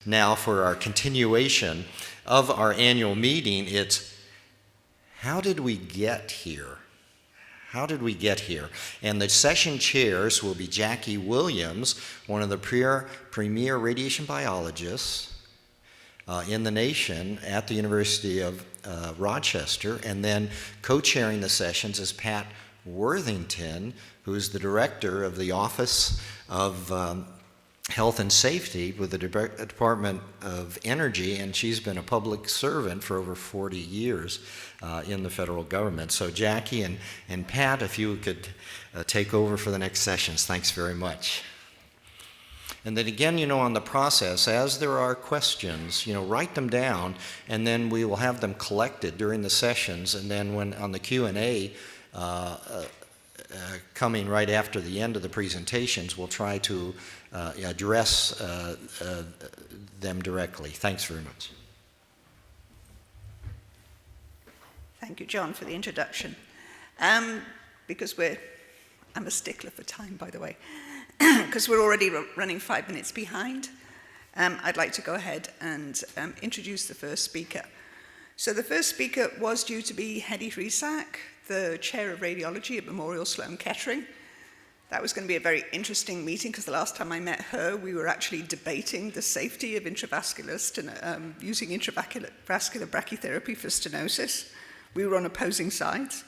Now for our continuation of our annual meeting, it's how did we get here? How did we get here? And the session chairs will be Jackie Williams, one of the premier radiation biologists in the nation at the University of Rochester, and then co-chairing the sessions is Pat Worthington, who is the director of the Office of Health and Safety with the Department of Energy, and she's been a public servant for over 40 years in the federal government. So Jackie and Pat, if you could take over for the next sessions, thanks very much. And then again, on the process, as there are questions, write them down, and then we will have them collected during the sessions, and then when on the Q&A coming right after the end of the presentations, we'll try to address them directly. Thanks very much. Thank you, John, for the introduction. Because I'm a stickler for time, by the way, because we're already running 5 minutes behind, I'd like to go ahead and introduce the first speaker. So the first speaker was due to be Hedy Frisak, the chair of radiology at Memorial Sloan Kettering. That was going to be a very interesting meeting because the last time I met her, we were actually debating the safety of using intravascular brachytherapy for stenosis. We were on opposing sides.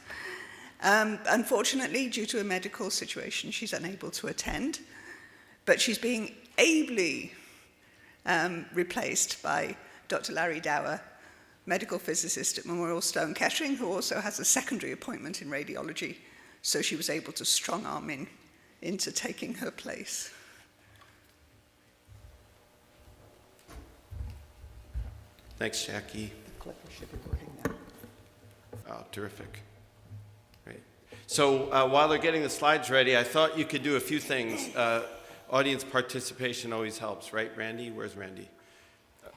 Unfortunately, due to a medical situation, she's unable to attend, but she's being ably replaced by Dr. Larry Dauer, medical physicist at Memorial Sloan Kettering, who also has a secondary appointment in radiology, so she was able to strong-arm into taking her place. Thanks, Jackie. The clicker should be working now. Oh, terrific. Great. So while they're getting the slides ready, I thought you could do a few things. Audience participation always helps, right, Randy? Where's Randy?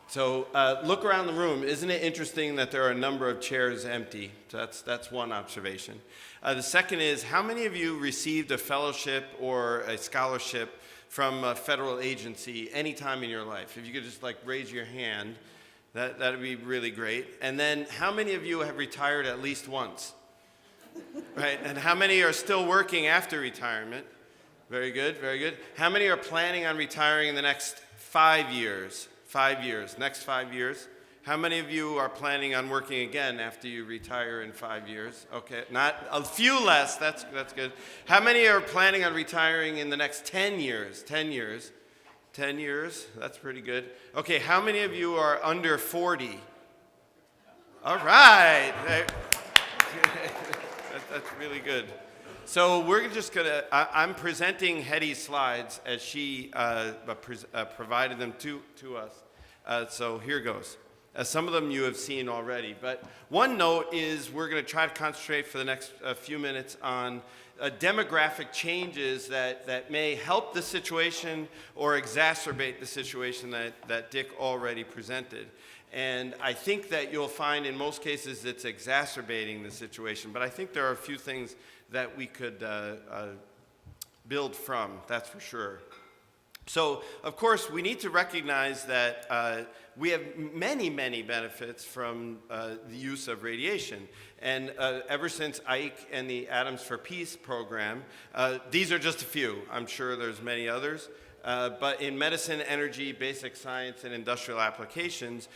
So look around the room. Isn't it interesting that there are a number of chairs empty? So that's one observation. The second is, how many of you received a fellowship or a scholarship from a federal agency any time in your life? If you could just raise your hand, that would be really great. And then how many of you have retired at least once? Right, and how many are still working after retirement? Very good, very good. How many are planning on retiring in the next 5 years? 5 years, next 5 years. How many of you are planning on working again after you retire in 5 years? Okay, not a few less, that's good. How many are planning on retiring in the next 10 years? 10 years. 10 years, that's pretty good. Okay, how many of you are under 40? All right. That's really good. So we're just gonna, I'm presenting Hedy's slides as she provided them to us. So here goes. Some of them you have seen already, but one note is we're gonna try to concentrate for the next few minutes on demographic changes that may help the situation or exacerbate the situation that Dick already presented. And I think that you'll find in most cases it's exacerbating the situation, but I think there are a few things that we could build from, that's for sure. So, of course, we need to recognize that we have many, many benefits from the use of radiation. And ever since Ike and the Atoms for Peace program, these are just a few. I'm sure there's many others. But in medicine, energy, basic science, and industrial applications,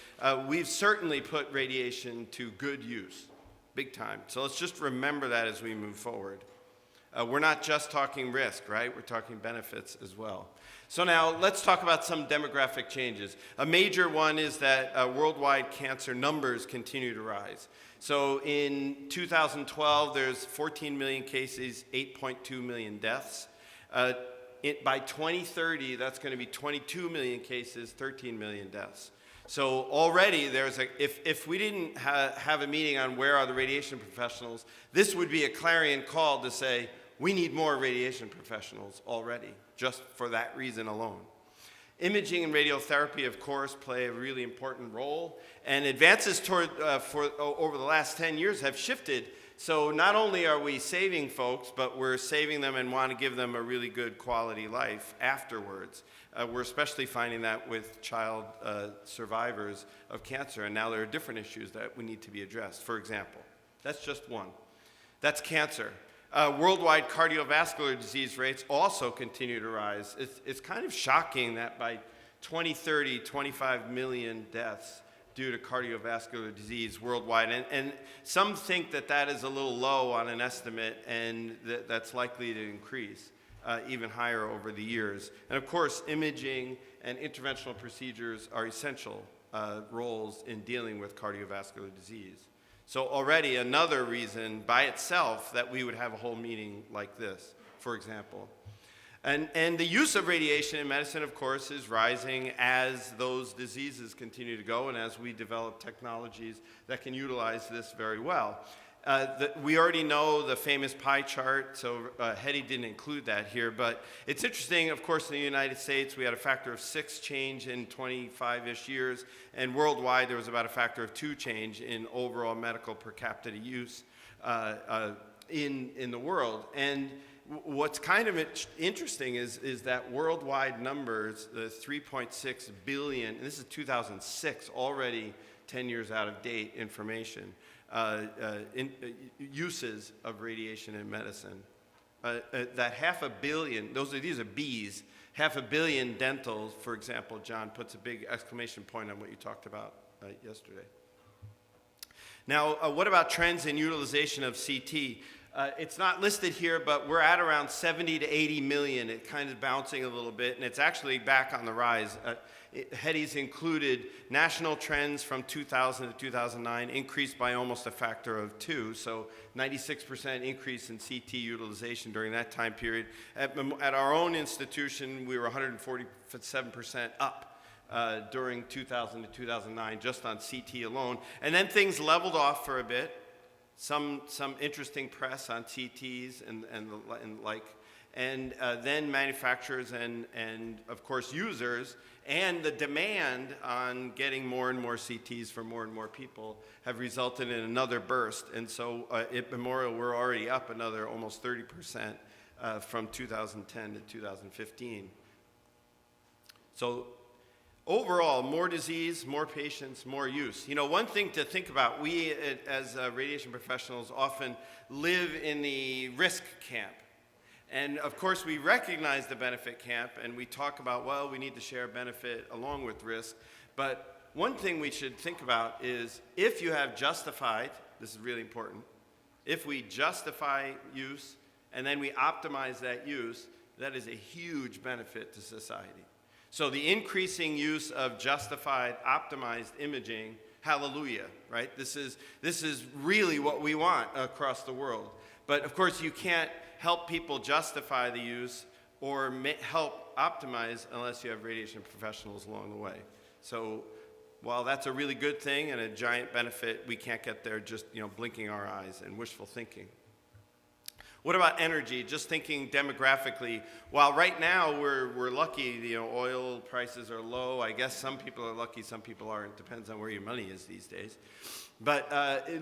we've certainly put radiation to good use, big time. So let's just remember that as we move forward. We're not just talking risk, right? We're talking benefits as well. So now let's talk about some demographic changes. A major one is that worldwide cancer numbers continue to rise. So in 2012, there's 14 million cases, 8.2 million deaths. By 2030, that's going to be 22 million cases, 13 million deaths. So already there's if we didn't have a meeting on where are the radiation professionals, this would be a clarion call to say, we need more radiation professionals already, just for that reason alone. Imaging and radiotherapy, of course, play a really important role, and advances over the last 10 years have shifted. So not only are we saving folks, but we're saving them and want to give them a really good quality life afterwards. We're especially finding that with child survivors of cancer, and now there are different issues that we need to be addressed. For example, that's just one. That's cancer. Worldwide cardiovascular disease rates also continue to rise. It's kind of shocking that by 2030, 25 million deaths due to cardiovascular disease worldwide. And some think that that is a little low on an estimate, and that's likely to increase even higher over the years. And of course, imaging and interventional procedures are essential roles in dealing with cardiovascular disease. So already another reason by itself that we would have a whole meeting like this, for example. And the use of radiation in medicine, of course, is rising as those diseases continue to go and as we develop technologies that can utilize this very well. We already know the famous pie chart, so Hetty didn't include that here, but it's interesting, of course, in the United States, we had a factor of 6 change in 25-ish years, and worldwide there was about a factor of 2 change in overall medical per capita use in the world. And what's kind of interesting is that worldwide numbers, the 3.6 billion, and this is 2006, already 10 years out of date information, uses of radiation in medicine. That 500 million, these are Bs, 500 million dental, for example, John puts a big exclamation point on what you talked about yesterday. Now, what about trends in utilization of CT? It's not listed here, but we're at around 70 to 80 million. It kind of bouncing a little bit, and it's actually back on the rise. Hetty's included national trends from 2000 to 2009 increased by almost a factor of 2, so 96% increase in CT utilization during that time period. At our own institution, we were 147% up during 2000 to 2009 just on CT alone. And then things leveled off for a bit. Some interesting press on CTs and like, and then manufacturers and of course users and the demand on getting more and more CTs for more and more people have resulted in another burst. And so at Memorial, we're already up another almost 30% from 2010 to 2015. So overall, more disease, more patients, more use. You know, one thing to think about, we as radiation professionals often live in the risk camp. And of course, we recognize the benefit camp and we talk about, well, we need to share benefit along with risk. But one thing we should think about is if you have justified, this is really important, if we justify use and then we optimize that use, that is a huge benefit to society. So the increasing use of justified, optimized imaging, hallelujah, right? This is really what we want across the world. But of course, you can't help people justify the use or help optimize unless you have radiation professionals along the way. So while that's a really good thing and a giant benefit, we can't get there just blinking our eyes and wishful thinking. What about energy? Just thinking demographically, while right now we're lucky, oil prices are low. I guess some people are lucky, some people aren't. Depends on where your money is these days. But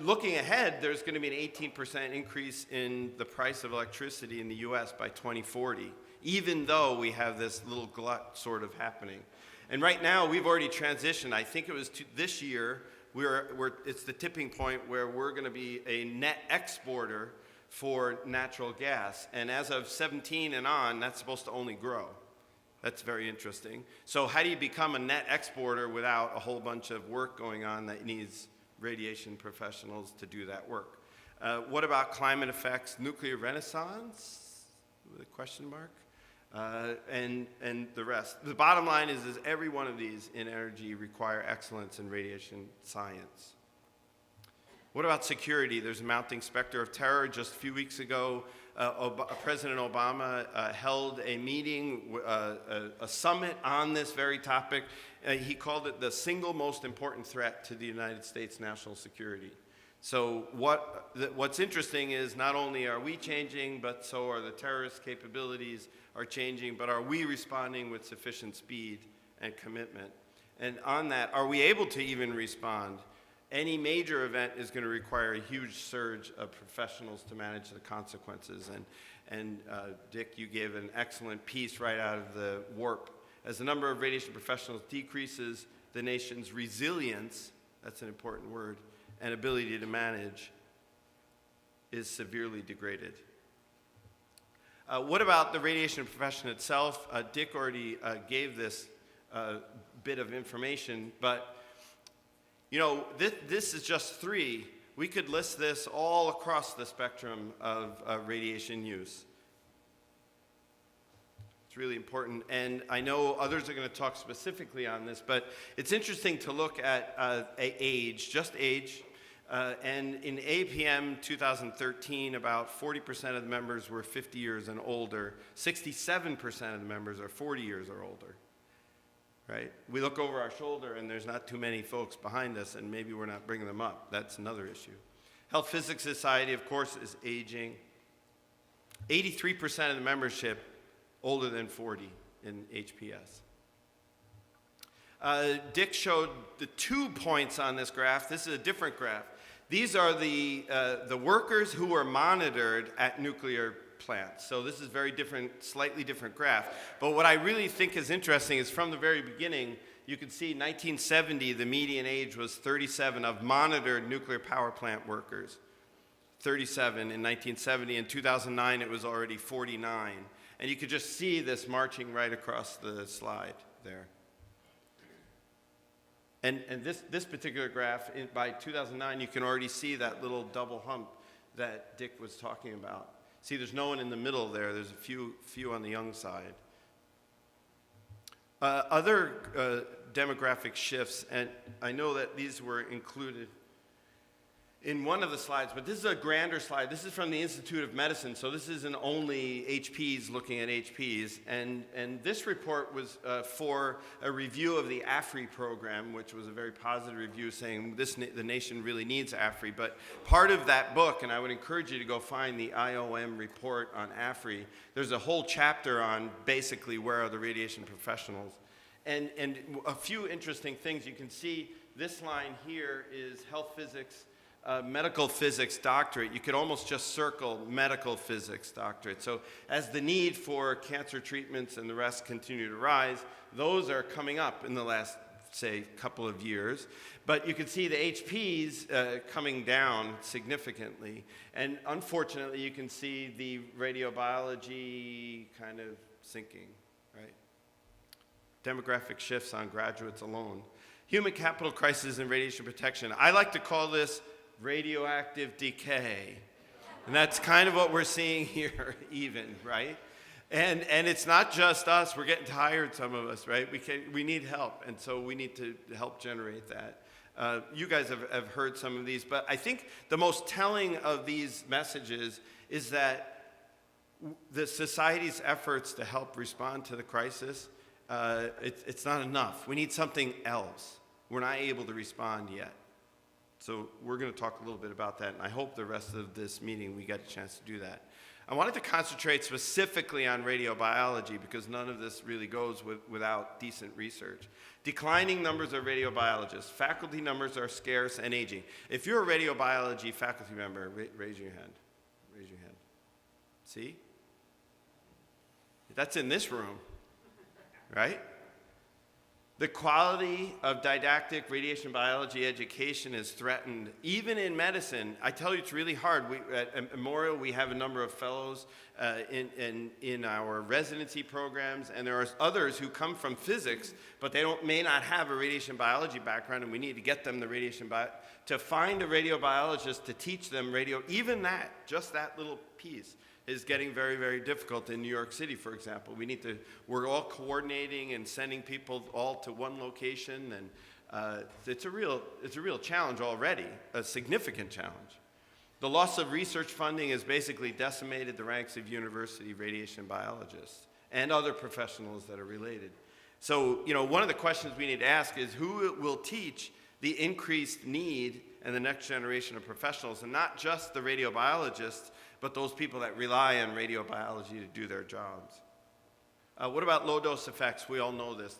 looking ahead, there's going to be an 18% increase in the price of electricity in the U.S. by 2040, even though we have this little glut sort of happening. And right now, we've already transitioned. I think it was this year, it's the tipping point where we're going to be a net exporter for natural gas. And as of 17 and on, that's supposed to only grow. That's very interesting. So how do you become a net exporter without a whole bunch of work going on that needs radiation professionals to do that work? What about climate effects, nuclear renaissance, with a question mark, and the rest? The bottom line is every one of these in energy require excellence in radiation science. What about security? There's a mounting specter of terror. Just a few weeks ago, President Obama held a meeting, a summit on this very topic. He called it the single most important threat to the United States national security. So what's interesting is not only are we changing, but so are the terrorist capabilities are changing, but are we responding with sufficient speed and commitment? And on that, are we able to even respond? Any major event is going to require a huge surge of professionals to manage the consequences. And Dick, you gave an excellent piece right out of the warp as the number of radiation professionals decreases, the nation's resilience, that's an important word, and ability to manage is severely degraded. What about the radiation profession itself? Dick already gave this bit of information, but you know, this is just 3. We could list this all across the spectrum of radiation use. It's really important, and I know others are going to talk specifically on this, but it's interesting to look at age, just age. And in APM 2013, about 40% of the members were 50 years and older. 67% of the members are 40 years or older, right? We look over our shoulder and there's not too many folks behind us, and maybe we're not bringing them up. That's another issue. Health Physics Society, of course, is aging. 83% of the membership older than 40 in HPS. Dick showed the 2 points on this graph. This is a different graph. These are the workers who were monitored at nuclear plants. So this is very different, slightly different graph. But what I really think is interesting is from the very beginning, you can see 1970, the median age was 37 of monitored nuclear power plant workers. 37 in 1970. In 2009, it was already 49. And you could just see this marching right across the slide there. And this particular graph, by 2009, you can already see that little double hump that Dick was talking about. See, there's no one in the middle there. There's a few on the young side. Other demographic shifts, and I know that these were included in one of the slides, but this is a grander slide. This is from the Institute of Medicine, so this isn't only HPs looking at HPs. And this report was for a review of the AFRI program, which was a very positive review saying the nation really needs AFRI. But part of that book, and I would encourage you to go find the IOM report on AFRI, there's a whole chapter on basically where are the radiation professionals. And a few interesting things. You can see this line here is health physics, medical physics doctorate. You could almost just circle medical physics doctorate. So as the need for cancer treatments and the rest continue to rise, those are coming up in the last, say, couple of years. But you can see the HPs coming down significantly. And unfortunately, you can see the radiobiology kind of sinking, right? Demographic shifts on graduates alone. Human capital crisis and radiation protection. I like to call this radioactive decay. And that's kind of what we're seeing here even, right? And it's not just us. We're getting tired, some of us, right? We need help, and so we need to help generate that. You guys have heard some of these, but I think the most telling of these messages is that the society's efforts to help respond to the crisis, it's not enough. We need something else. We're not able to respond yet. So we're going to talk a little bit about that, and I hope the rest of this meeting we get a chance to do that. I wanted to concentrate specifically on radiobiology because none of this really goes without decent research. Declining numbers of radiobiologists. Faculty numbers are scarce and aging. If you're a radiobiology faculty member, raise your hand. Raise your hand. See? That's in this room, right? The quality of didactic radiation biology education is threatened, even in medicine. I tell you, it's really hard. At Memorial, we have a number of fellows in our residency programs, and there are others who come from physics, but they may not have a radiation biology background, and we need to get them the to find a radiobiologist to teach them even that, just that little piece, is getting very, very difficult in New York City, for example. We're all coordinating and sending people all to one location, and it's a real challenge already, a significant challenge. The loss of research funding has basically decimated the ranks of university radiation biologists and other professionals that are related. So, one of the questions we need to ask is who will teach the increased need and the next generation of professionals, and not just the radiobiologists, but those people that rely on radiobiology to do their jobs. What about low-dose effects? We all know this.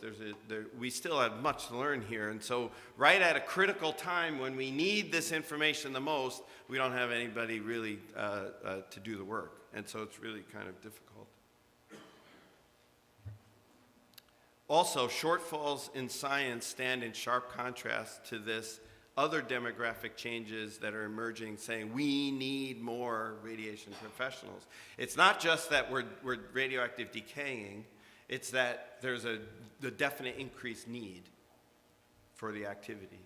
We still have much to learn here, and so right at a critical time when we need this information the most, we don't have anybody really to do the work, and so it's really kind of difficult. Also, shortfalls in science stand in sharp contrast to this other demographic changes that are emerging saying we need more radiation professionals. It's not just that we're radioactive decaying, it's that there's the definite increased need for the activity.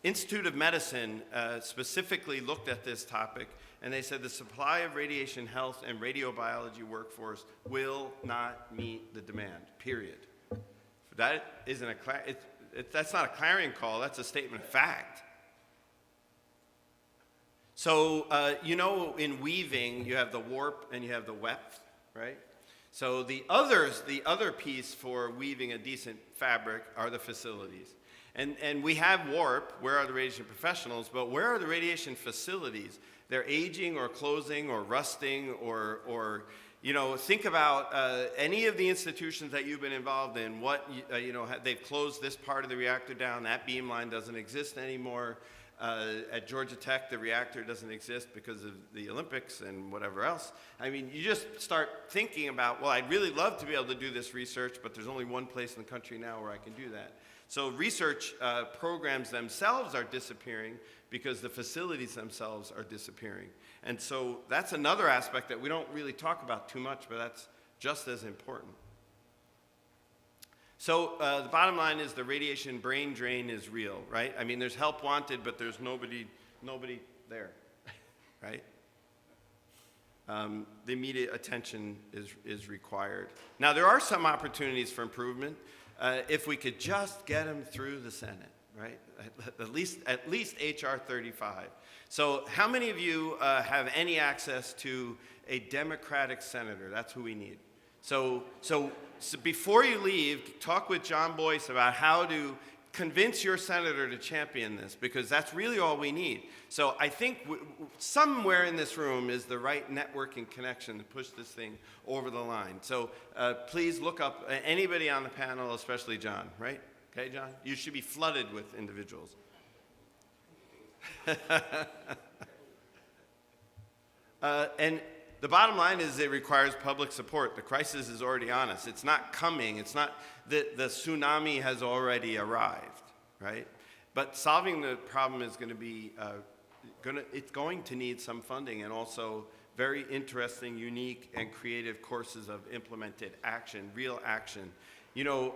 Institute of Medicine specifically looked at this topic, and they said the supply of radiation health and radiobiology workforce will not meet the demand, period. That isn't that's not a clarion call, that's a statement of fact. So, in weaving, you have the warp and you have the weft, right? So the other piece for weaving a decent fabric are the facilities. And we have warp, where are the radiation professionals, but where are the radiation facilities? They're aging or closing or rusting or think about any of the institutions that you've been involved in, they've closed this part of the reactor down, that beam line doesn't exist anymore. At Georgia Tech, the reactor doesn't exist because of the Olympics and whatever else. I mean, you just start thinking about, well, I'd really love to be able to do this research, but there's only one place in the country now where I can do that. So research programs themselves are disappearing because the facilities themselves are disappearing. And so that's another aspect that we don't really talk about too much, but that's just as important. So the bottom line is the radiation brain drain is real, right? I mean, there's help wanted, but there's nobody there, right? The immediate attention is required. Now, there are some opportunities for improvement if we could just get them through the Senate, right? At least HR 35. So how many of you have any access to a Democratic senator? That's who we need. So before you leave, talk with John Boyce about how to convince your senator to champion this, because that's really all we need. So I think somewhere in this room is the right networking connection to push this thing over the line. So please look up anybody on the panel, especially John, right? Okay, John? You should be flooded with individuals. And the bottom line is it requires public support. The crisis is already on us. It's not coming. It's not the tsunami has already arrived, right? But solving the problem is going to be it's going to need some funding and also very interesting, unique, and creative courses of implemented action, real action. You know,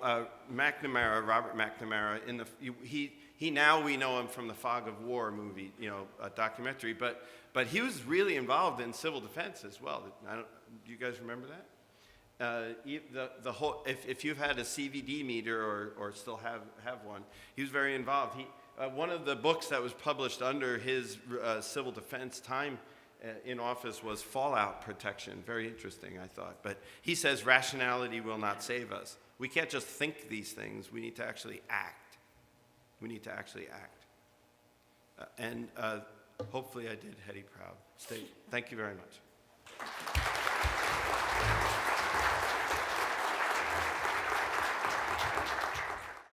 Robert McNamara, he now we know him from the Fog of War movie, a documentary, but he was really involved in civil defense as well. Do you guys remember that? If you've had a CVD meter or still have one, he was very involved. One of the books that was published under his civil defense time in office was Fallout Protection. Very interesting, I thought. But he says rationality will not save us. We can't just think these things. We need to actually act. We need to actually act. And hopefully I did Hetty proud. Thank you very much.